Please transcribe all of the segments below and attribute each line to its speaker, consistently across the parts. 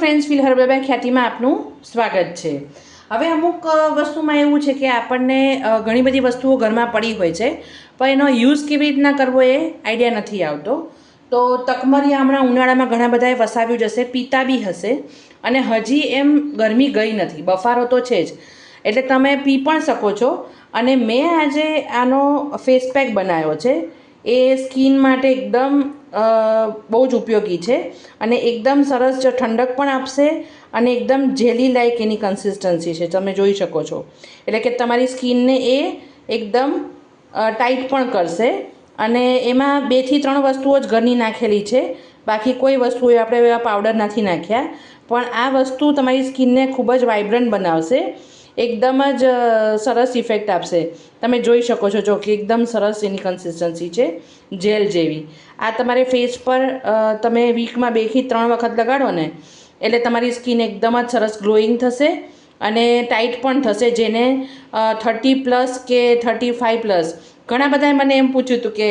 Speaker 1: Friends, feel herbal ખ્યાતિમાં આપનું સ્વાગત છે। હવે અમુક વસ્તુમાં એવું છે કે આપણને ઘણી બધી વસ્તુઓ ઘરમાં પડી હોય છે, પણ એનો યુઝ કેવી રીતના કરવો એ આઈડિયા નથી આવતો। તો તકમરિયા હમણાં ઉનાળામાં ઘણા બધાએ વસાવ્યું જ હશે, પીતા બી હશે, અને હજી એમ ગરમી ગઈ નથી, બફારો તો છે જ, એટલે તમે પી પણ શકો છો। અને મેં આજે આનો ફેસ પેક બનાવ્યો છે, એ સ્કિન માટે એકદમ બહુ જ ઉપયોગી છે અને એકદમ સરસ ઠંડક પણ આપશે અને એકદમ જેલી લાઇક એની કન્સિસ્ટન્સી છે, તમે જોઈ શકો છો। એટલે કે તમારી સ્કિનને એ એકદમ ટાઈટ પણ કરશે અને એમાં 2 થી 3 વસ્તુઓ જ ઘરની નાખેલી છે, બાકી કોઈ વસ્તુ આપણે એવા પાવડર નથી નાખ્યા, પણ આ વસ્તુ તમારી સ્કિનને ખૂબ જ વાઇબ્રન્ટ બનાવશે, એકદમ જ સરસ ઇફેક્ટ આપશે। તમે જોઈ શકો છો જો કે એકદમ સરસ એની કન્સિસ્ટન્સી છે, જેલ જેવી। આ તમારે ફેસ પર તમે વીકમાં 2 થી 3 વખત લગાડો ને એટલે તમારી સ્કિન એકદમ જ સરસ ગ્લોઈંગ થશે અને ટાઈટ પણ થશે, જેને 30+ કે 35+, ઘણા બધાએ મને એમ પૂછ્યું હતું કે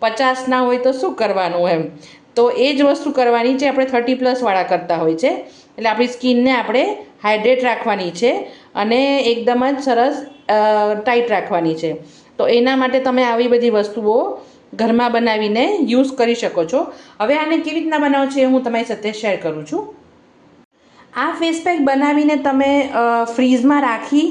Speaker 1: 50 ના હોય તો શું કરવાનું એમ, તો એ જ વસ્તુ કરવાની છે આપણે 30+ વાળા કરતા હોય છે। એટલે આપણી સ્કિનને આપણે હાઇડ્રેટ રાખવાની છે અને એકદમ જ સરસ ટાઈટ રાખવાની છે, તો એના માટે તમે આવી બધી વસ્તુઓ ઘરમાં બનાવીને યુઝ કરી શકો છો। હવે આને કેવી રીતના બનાવો છો એ હું તમારી સાથે શેર કરું છું। આ ફેસ પેક બનાવીને તમે ફ્રીઝમાં રાખી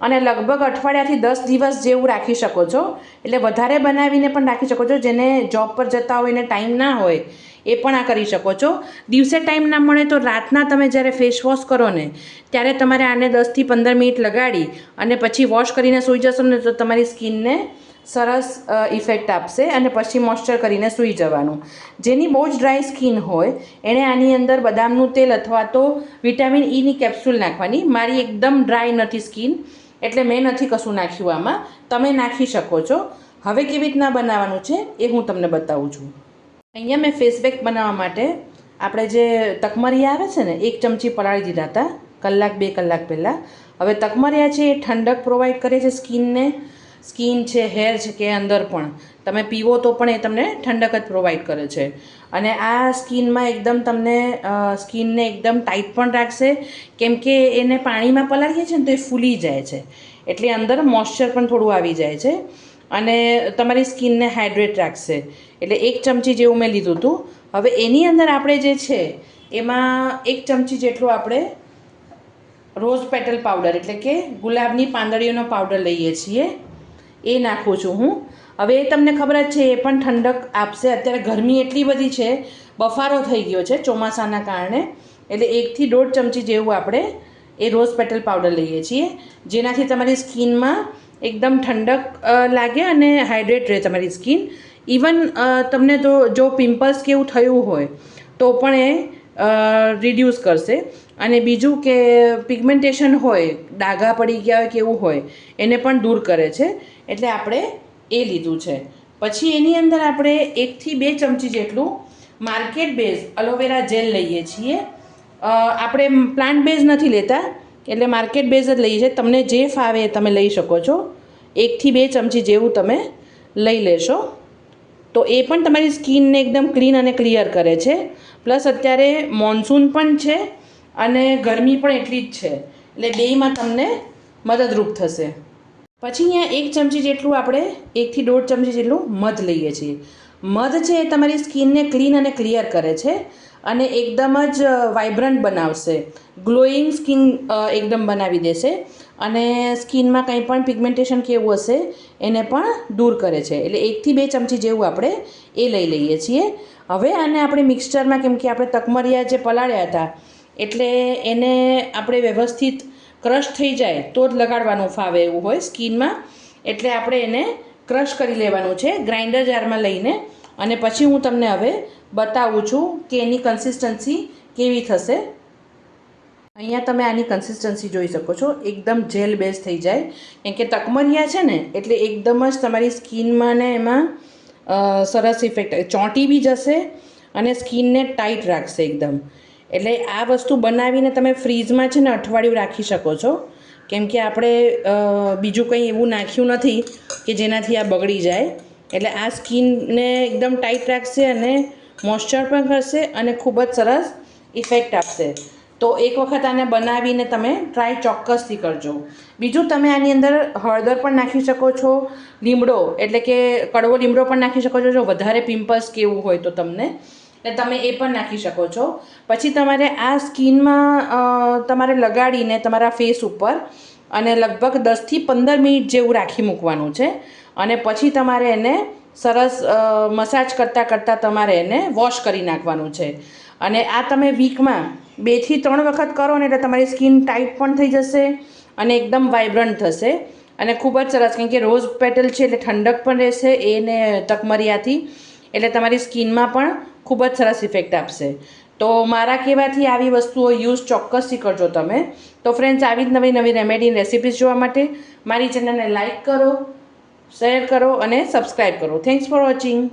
Speaker 1: અને લગભગ અઠવાડિયાથી 10 દિવસ જેવું રાખી શકો છો, એટલે વધારે બનાવીને પણ રાખી શકો છો। જેને જોબ પર જતા હોય ને ટાઈમ ના હોય એ પણ આ કરી શકો છો। દિવસે ટાઈમ ના મળે તો રાતના તમે જ્યારે ફેસ વોશ કરો ને ત્યારે તમારે આને 10 થી 15 મિનિટ લગાડી અને પછી વોશ કરીને સૂઈ જશો ને તો તમારી સ્કિનને સરસ ઇફેક્ટ આપશે અને પછી મોઇશ્ચર કરીને સૂઈ જવાનું। જેની બહુ જ ડ્રાય સ્કિન હોય એણે આની અંદર બદામનું તેલ અથવા તો વિટામિન ઈની કેપ્સ્યુલ નાખવાની। મારી એકદમ ડ્રાય નથી સ્કિન, એટલે મેં નથી કશું નાખ્યું આમાં, તમે નાખી શકો છો। હવે કેવી રીતના બનાવવાનું છે એ હું તમને બતાવું છું। અહીંયા મેં ફેસ પેક બનાવવા માટે આપણે જે તકમરિયા આવે છે ને 1 ચમચી પલાળી દીધા હતા 1-2 કલાક પહેલાં। હવે તકમરિયા છે એ ઠંડક પ્રોવાઈડ કરે છે સ્કિનને, સ્કિન છે, હેર છે કે અંદર પણ તમે પીવો તો પણ એ તમને ઠંડક જ પ્રોવાઈડ કરે છે અને આ સ્કિનમાં એકદમ તમને સ્કિનને એકદમ ટાઈટ પણ રાખશે, કેમ કે એને પાણીમાં પલાળીએ છીએ ને તો એ ફૂલી જાય છે, એટલે અંદર મોઇશ્ચર પણ થોડું આવી જાય છે અને તમારી સ્કિનને હાઇડ્રેટ રાખશે। એટલે 1 ચમચી જેવું મેં લીધું હતું। હવે એની અંદર આપણે જે છે એમાં 1 ચમચી જેટલું આપણે રોઝ પેટલ પાવડર એટલે કે ગુલાબની પાંદડીઓનો પાવડર લઈએ છીએ, એ નાખું છું હું। હવે એ તમને ખબર જ છે એ પણ ઠંડક આપશે। અત્યારે ગરમી એટલી બધી છે, બફારો થઈ ગયો છે ચોમાસાના કારણે, એટલે 1 થી 1.5 ચમચી જેવું આપણે એ રોઝ પેટલ પાવડર લઈએ છીએ, જેનાથી તમારી સ્કિનમાં એકદમ ઠંડક લાગે અને હાઇડ્રેટ રહે તમારી સ્કિન। ઇવન તમને તો જો પિમ્પલ્સ કે એવું થયું હોય તો પણ એ રિડ્યુસ કરશે। અને બીજું કે પિગમેન્ટેશન હોય, ડાઘા પડી ગયા હોય કે એવું હોય એને પણ દૂર કરે છે, એટલે આપણે એ લીધું છે। પછી એની અંદર આપણે 1 થી 2 ચમચી જેટલું માર્કેટ બેઝ એલોવેરા જેલ લઈએ છીએ। આપણે પ્લાન્ટ બેઝ નથી લેતા, એટલે માર્કેટ બેઝ જ લઈએ છીએ, તમને જે ફાવે એ તમે લઈ શકો છો। 1 થી 2 ચમચી જેવું તમે લઈ લેશો તો એ પણ તમારી સ્કિનને એકદમ ક્લીન અને ક્લિયર કરે છે। પ્લસ અત્યારે મોન્સૂન પણ છે અને ગરમી પણ એટલી જ છે, એટલે બેયમાં તમને મદદરૂપ થશે। પછી અહીંયા 1 ચમચી જેટલું આપણે 1 થી 1.5 ચમચી જેટલું મધ લઈએ છીએ। મધ છે એ તમારી સ્કિનને ક્લીન અને ક્લિયર કરે છે અને એકદમ જ વાઇબ્રન્ટ બનાવશે, ગ્લોઈંગ સ્કિન એકદમ બનાવી દેશે અને સ્કિનમાં કંઈ પણ પિગમેન્ટેશન કે એવું હશે એને પણ દૂર કરે છે। એટલે 1 થી 2 ચમચી જેવું આપણે એ લઈ લઈએ છીએ। હવે આને આપણે મિક્સચરમાં, કેમ કે આપણે તકમરિયા જે પલાળ્યા હતા એટલે એને આપણે વ્યવસ્થિત ક્રશ થઈ જાય તો જ લગાડવાનું ફાવે એવું હોય સ્કિનમાં, એટલે આપણે એને ક્રશ કરી લેવાનું છે ગ્રાઇન્ડર જારમાં લઈને, અને પછી હું તમને હવે બતાવું છું કે એની કન્સિસ્ટન્સી કેવી થશે। અહીંયા તમે આની કન્સિસ્ટન્સી જોઈ શકો છો, એકદમ જેલ બેઝ થઈ જાય, કેમ કે તકમરિયા છે ને એટલે એકદમ જ તમારી સ્કિનમાં ને એમાં સરસ ઇફેક્ટ ચોંટી બી જશે અને સ્કિનને ટાઈટ રાખશે એકદમ। એટલે આ વસ્તુ બનાવીને તમે ફ્રીઝમાં છે ને અઠવાડિયું રાખી શકો છો, કેમ કે આપણે બીજું કંઈ એવું નાખ્યું નથી કે જેનાથી આ બગડી જાય। એટલે આ સ્કિનને એકદમ ટાઈટ રાખશે અને મોઇશ્ચર પણ કરશે અને ખૂબ જ સરસ ઇફેક્ટ આપશે। તો એક વખત આને બનાવીને તમે ટ્રાય ચોક્કસથી કરજો. બીજું તમે આની અંદર હળદર પણ નાખી શકો છો, લીમડો એટલે કે કડવો લીમડો પણ નાખી શકો છો જો વધારે પિમ્પલ્સ કે એવું હોય તો તમને, એટલે તમે એ પણ નાખી શકો છો. પછી તમારે આ સ્કિનમાં તમારે લગાડીને તમારા ફેસ ઉપર અને લગભગ 10થી 15 મિનિટ જેવું રાખી મૂકવાનું છે. અને પછી તમારે એને સરસ મસાજ કરતાં તમારે એને વોશ કરી નાખવાનું છે. અને આ તમે વીકમાં 2 થી 3 વખત કરો ને એટલે તમારી સ્કિન ટાઈટ પણ થઈ જશે અને એકદમ વાઇબ્રન્ટ થશે અને ખૂબ જ સરસ, કેમ કે રોઝ પેટલ છે એટલે ઠંડક પણ રહેશે એને તકમરિયાથી, એટલે તમારી સ્કિનમાં પણ ખૂબ જ સરસ ઇફેક્ટ આપશે. તો મારા કહેવાથી આવી વસ્તુઓ યુઝ ચોક્કસથી કરજો તમે. તો ફ્રેન્ડ્સ, આવી જ નવી નવી રેમેડી રેસિપીઝ જોવા માટે મારી ચેનલને લાઇક કરો, શેર કરો અને સબસ્ક્રાઈબ કરો. Thanks for watching.